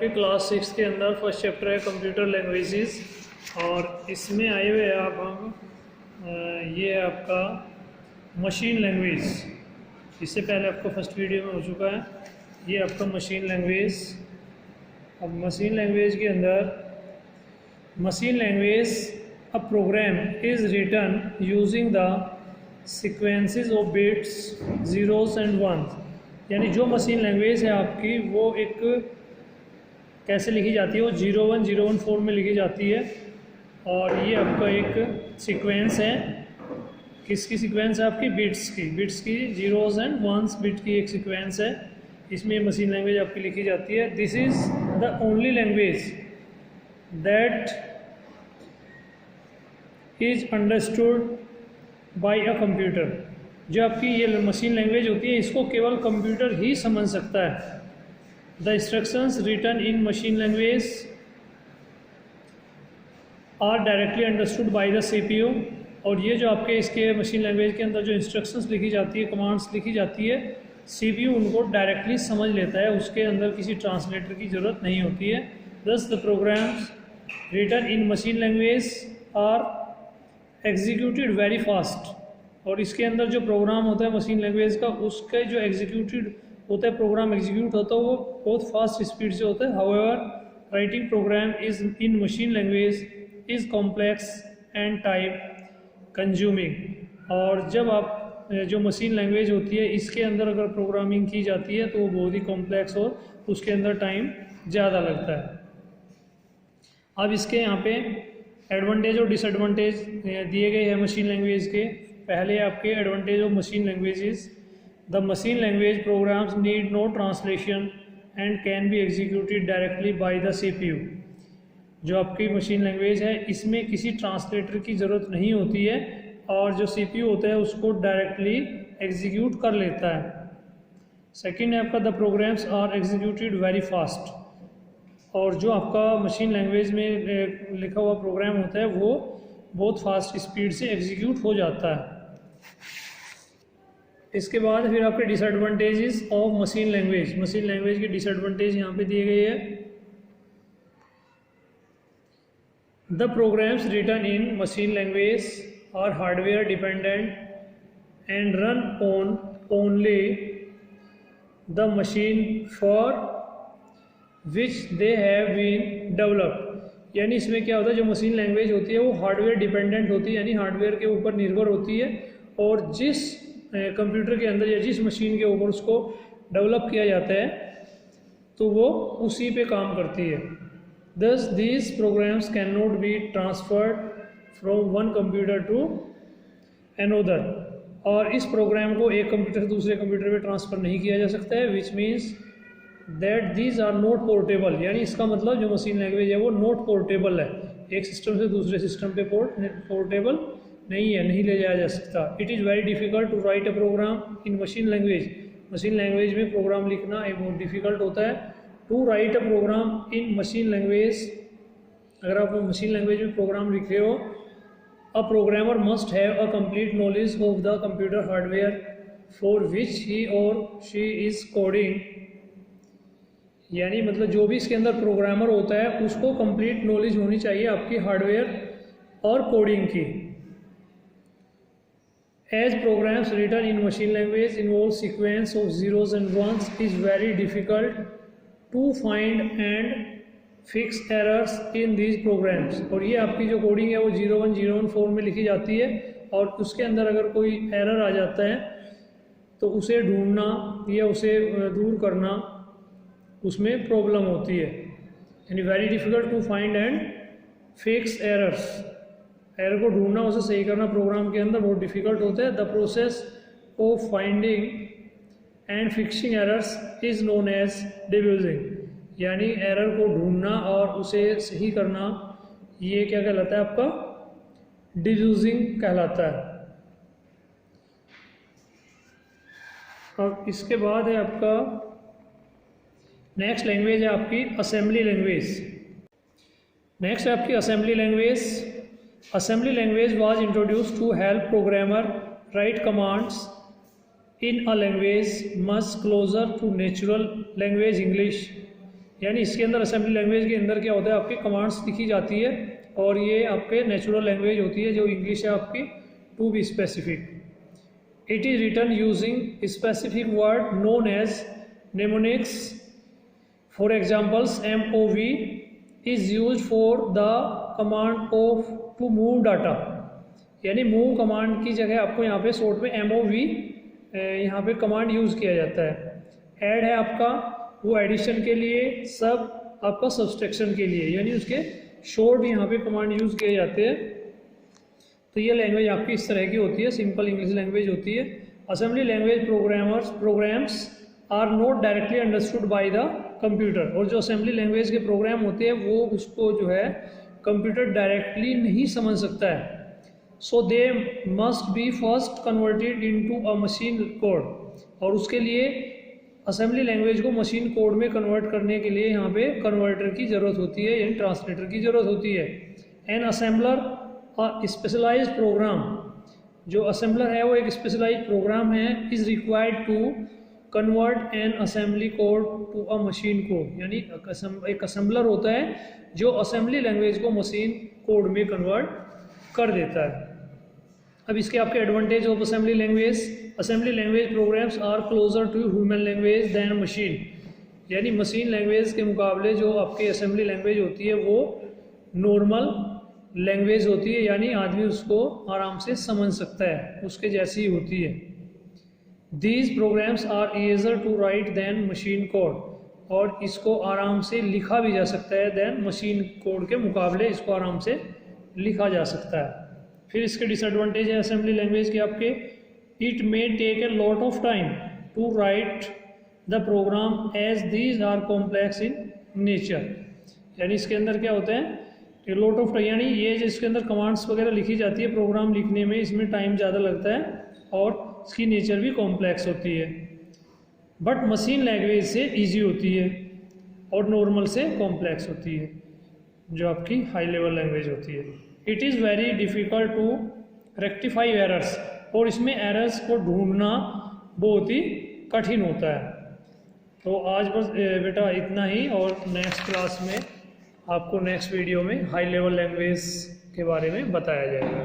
आपके क्लास 6 के अंदर फर्स्ट चैप्टर है कंप्यूटर लैंग्वेजेस, और इसमें आए हुए हैं आप हम ये है आपका मशीन लैंग्वेज। इससे पहले आपको फर्स्ट वीडियो में हो चुका है, ये आपका मशीन लैंग्वेज। अब मशीन लैंग्वेज के अंदर machine language a program is written using the sequences of bits zeros and ones. यानी जो मशीन लैंग्वेज है आपकी वो एक कैसे लिखी जाती है, वो 0101 फॉर्म में लिखी जाती है। और ये आपका एक सीक्वेंस है, किसकी सीक्वेंस है आपकी? बिट्स की ज़ीरोस एंड वंस बिट की एक सीक्वेंस है। इसमें मशीन लैंग्वेज आपकी लिखी जाती है। This is the only language that is understood by a computer. जो आपकी ये मशीन लैंग्वेज होती है इसको केवल कंप्यूटर ही समझ सकता है। The instructions written in machine language are directly understood by the CPU. और ये जो आपके इसके मशीन लैंग्वेज के अंदर जो इंस्ट्रक्शंस लिखी जाती है, कमांड्स लिखी जाती है, सीपीयू उनको डायरेक्टली समझ लेता है, उसके अंदर किसी ट्रांसलेटर की ज़रूरत नहीं होती है। Thus the programs written in machine language are executed very fast. और इसके अंदर जो प्रोग्राम होता है मशीन लैंग्वेज का, उसके जो एग्जीक्यूटेड होता है, प्रोग्राम एग्जीक्यूट होता है, वो बहुत फास्ट स्पीड से होता है। However writing program is in machine language is complex and time consuming. और जब आप जो मशीन लैंग्वेज होती है इसके अंदर अगर प्रोग्रामिंग की जाती है तो वो बहुत ही कॉम्प्लेक्स और उसके अंदर टाइम ज़्यादा लगता है। अब इसके यहाँ पे एडवांटेज और डिसएडवांटेज दिए गए हैं मशीन लैंग्वेज के। पहले आपके advantage of machine languages, the machine language programs need no translation and can be executed directly by the CPU. जो आपकी मशीन लैंग्वेज है इसमें किसी ट्रांसलेटर की ज़रूरत नहीं होती है और जो सीपीयू होता है उसको डायरेक्टली एग्जीक्यूट कर लेता है। सेकेंड है आपका the programs are executed very fast. और जो आपका मशीन लैंग्वेज में लिखा हुआ प्रोग्राम होता है वो बहुत फास्ट स्पीड से एग्जीक्यूट हो जाता है। इसके बाद फिर आपके disadvantages of machine language. Machine language के डिसएडवांटेज यहाँ पे दिए गए हैं। The programs written in machine language are hardware dependent and run on only the machine for which they have been developed. यानी इसमें क्या होता है, जो मशीन लैंग्वेज होती है वो हार्डवेयर डिपेंडेंट होती है, यानी हार्डवेयर के ऊपर निर्भर होती है, और जिस कंप्यूटर के अंदर या जिस मशीन के ऊपर उसको डेवलप किया जाता है तो वो उसी पे काम करती है। Thus these programs can not be transferred from one computer to another. और इस प्रोग्राम को एक कंप्यूटर से दूसरे कंप्यूटर पे ट्रांसफ़र नहीं किया जा सकता है। Which means that these are not portable. यानी इसका मतलब जो मशीन लैंग्वेज है वो नॉट पोर्टेबल है, एक सिस्टम से दूसरे सिस्टम पे पोर्टेबल नहीं है, नहीं ले जाया जा सकता। It is very difficult to write a program in machine language. Machine language में प्रोग्राम लिखना एक बहुत डिफ़िकल्ट होता है। To write a program in machine language, अगर आप मशीन लैंग्वेज में प्रोग्राम लिख रहे हो, a programmer must have a complete knowledge of the computer hardware for which he और शी इज़ कोडिंग। यानी मतलब जो भी इसके अंदर प्रोग्रामर होता है उसको कंप्लीट नॉलेज होनी चाहिए आपकी हार्डवेयर और कोडिंग की। As programs written in machine language involve sequence of zeros and ones is very difficult to find and fix errors in these programs. और ये आपकी जो कोडिंग है वो 0101 फॉर्म में लिखी जाती है, और उसके अंदर अगर कोई एरर आ जाता है तो उसे ढूंढना या उसे दूर करना उसमें प्रॉब्लम होती है। यानी very difficult to find and fix errors. Error को ढूंढना, उसे सही करना प्रोग्राम के अंदर बहुत डिफ़िकल्ट होता है। The process of finding and fixing errors is known as diffusing. यानी एरर को ढूंढना और उसे सही करना, ये क्या कहलाता है आपका? डिफ्यूजिंग कहलाता है। अब इसके बाद है आपका नेक्स्ट लैंग्वेज है आपकी असेंबली लैंग्वेज। नेक्स्ट है आपकी assembly language. Assembly language was introduced to help programmer write commands in a language much closer to natural language English. यानी इसके अंदर असेंबली लैंग्वेज के अंदर क्या होता है, आपकी कमांड्स लिखी जाती है और ये आपके नेचुरल लैंग्वेज होती है जो इंग्लिश है आपकी, to be specific. It is written using specific word known as mnemonics. For examples MOV is use for the command of to move data, यानी मूव कमांड की जगह आपको यहाँ पे शॉर्ट में MOV यहाँ पे कमांड यूज़ किया जाता है। ऐड है आपका वो एडिशन के लिए, सब आपका सब्सट्रैक्शन के लिए, यानी उसके शॉर्ट यहाँ पे कमांड यूज़ किए जाते हैं। तो ये लैंग्वेज आपकी इस तरह की होती है, सिंपल इंग्लिश लैंग्वेज होती है। Assembly language programs are not directly understood by the computer, और जो असेंबली लैंग्वेज के प्रोग्राम होते हैं वो उसको जो है कंप्यूटर डायरेक्टली नहीं समझ सकता है। So they must be first converted into a machine code, और उसके लिए असेंबली लैंग्वेज को मशीन कोड में कन्वर्ट करने के लिए यहाँ पे कन्वर्टर की ज़रूरत होती है, यानी ट्रांसलेटर की ज़रूरत होती है। एन असेंबलर स्पेशलाइज्ड प्रोग्राम, जो असेंबलर है वो एक स्पेशलाइज्ड प्रोग्राम है, is required to convert an assembly code to a machine code, यानी एक असेंबलर होता है जो असेंबली लैंग्वेज को मशीन कोड में कन्वर्ट कर देता है। अब इसके आपके advantage of assembly language, assembly language programs are closer to human language than machine, यानी मशीन लैंग्वेज के मुकाबले जो आपकी असेंबली लैंग्वेज होती है वो नॉर्मल लैंग्वेज होती है, यानी आदमी उसको आराम से समझ सकता है, उसके जैसी ही होती है। These programs are easier to write than machine code, और इसको आराम से लिखा भी जा सकता है, दैन मशीन कोड के मुकाबले इसको आराम से लिखा जा सकता है। फिर इसके डिसएडवांटेज है असेंबली लैंग्वेज के आपके, it may take a lot of time to write the program as these are complex in nature, यानी इसके अंदर क्या होता है, लॉट ऑफ टाइम, यानी ये जिसके अंदर कमांड्स वगैरह लिखी जाती है प्रोग्राम लिखने में, इसमें टाइम ज़्यादा लगता है और इसकी नेचर भी कॉम्प्लेक्स होती है। बट मशीन लैंग्वेज से ईजी होती है और नॉर्मल से कॉम्प्लेक्स होती है, जो आपकी हाई लेवल लैंग्वेज होती है। It is very difficult to rectify errors, और इसमें एरर्स को ढूंढना बहुत ही कठिन होता है। तो आज बस बेटा इतना ही, और नेक्स्ट क्लास में आपको नेक्स्ट वीडियो में हाई लेवल लैंग्वेज के बारे में बताया जाएगा।